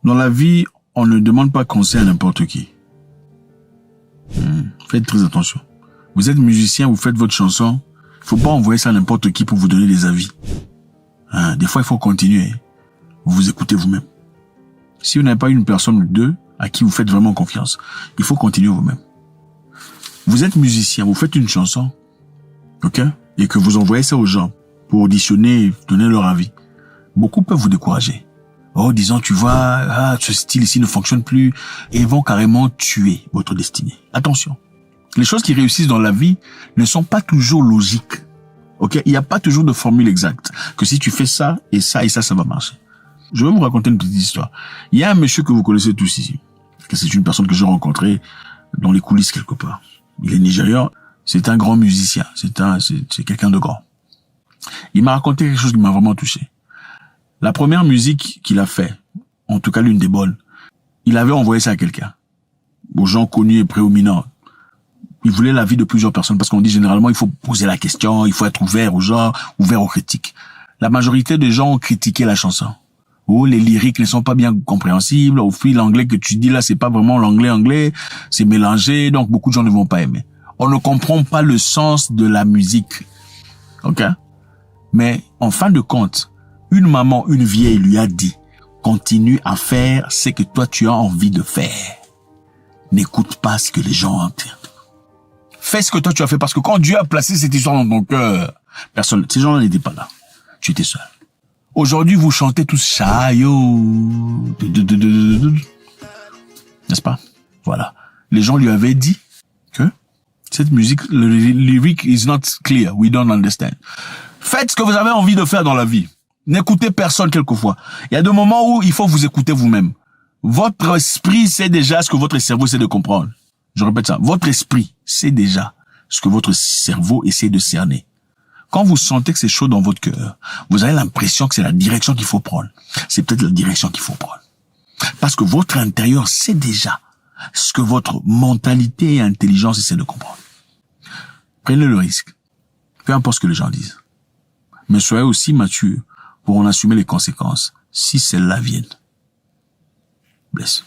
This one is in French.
Dans la vie, on ne demande pas conseil à n'importe qui. Faites très attention. Vous êtes musicien, vous faites votre chanson. Il faut pas envoyer ça à n'importe qui pour vous donner des avis. Des fois, il faut continuer. Vous écoutez vous-même. Si vous n'avez pas une personne ou deux à qui vous faites vraiment confiance, il faut continuer vous-même. Vous êtes musicien, vous faites une chanson, ok, et que vous envoyez ça aux gens pour auditionner, donner leur avis. Beaucoup peuvent vous décourager. Oh, disant, tu vois, ce style ici ne fonctionne plus, et vont carrément tuer votre destinée. Attention. Les choses qui réussissent dans la vie ne sont pas toujours logiques. Ok? Il n'y a pas toujours de formule exacte. Que si tu fais ça, et ça, ça va marcher. Je vais vous raconter une petite histoire. Il y a un monsieur que vous connaissez tous ici. C'est une personne que j'ai rencontrée dans les coulisses quelque part. Il est nigérian. C'est un grand musicien. C'est quelqu'un de grand. Il m'a raconté quelque chose qui m'a vraiment touché. La première musique qu'il a fait, en tout cas l'une des bonnes, il avait envoyé ça à quelqu'un. Aux gens connus et prééminents. Il voulait l'avis de plusieurs personnes parce qu'on dit généralement il faut poser la question, il faut être ouvert aux gens, ouvert aux critiques. La majorité des gens ont critiqué la chanson. Oh, les lyriques ne sont pas bien compréhensibles. Au fil, l'anglais que tu dis là, c'est pas vraiment l'anglais, c'est mélangé, donc beaucoup de gens ne vont pas aimer. On ne comprend pas le sens de la musique. Ok? Mais en fin de compte, une maman, une vieille lui a dit, continue à faire ce que toi tu as envie de faire. N'écoute pas ce que les gens entendent. Fais ce que toi tu as fait parce que quand Dieu a placé cette histoire dans ton cœur, personne, ces gens-là n'étaient pas là. Tu étais seul. Aujourd'hui, vous chantez tous Chayo. N'est-ce pas? Voilà. Les gens lui avaient dit que cette musique, le lyric is not clear. We don't understand. Faites ce que vous avez envie de faire dans la vie. N'écoutez personne quelquefois. Il y a des moments où il faut vous écouter vous-même. Votre esprit sait déjà ce que votre cerveau essaie de comprendre. Je répète ça. Votre esprit sait déjà ce que votre cerveau essaie de cerner. Quand vous sentez que c'est chaud dans votre cœur, vous avez l'impression que c'est la direction qu'il faut prendre. C'est peut-être la direction qu'il faut prendre. Parce que votre intérieur sait déjà ce que votre mentalité et intelligence essaient de comprendre. Prenez le risque. Peu importe ce que les gens disent. Mais soyez aussi mature pour en assumer les conséquences si celles-là viennent. Bless.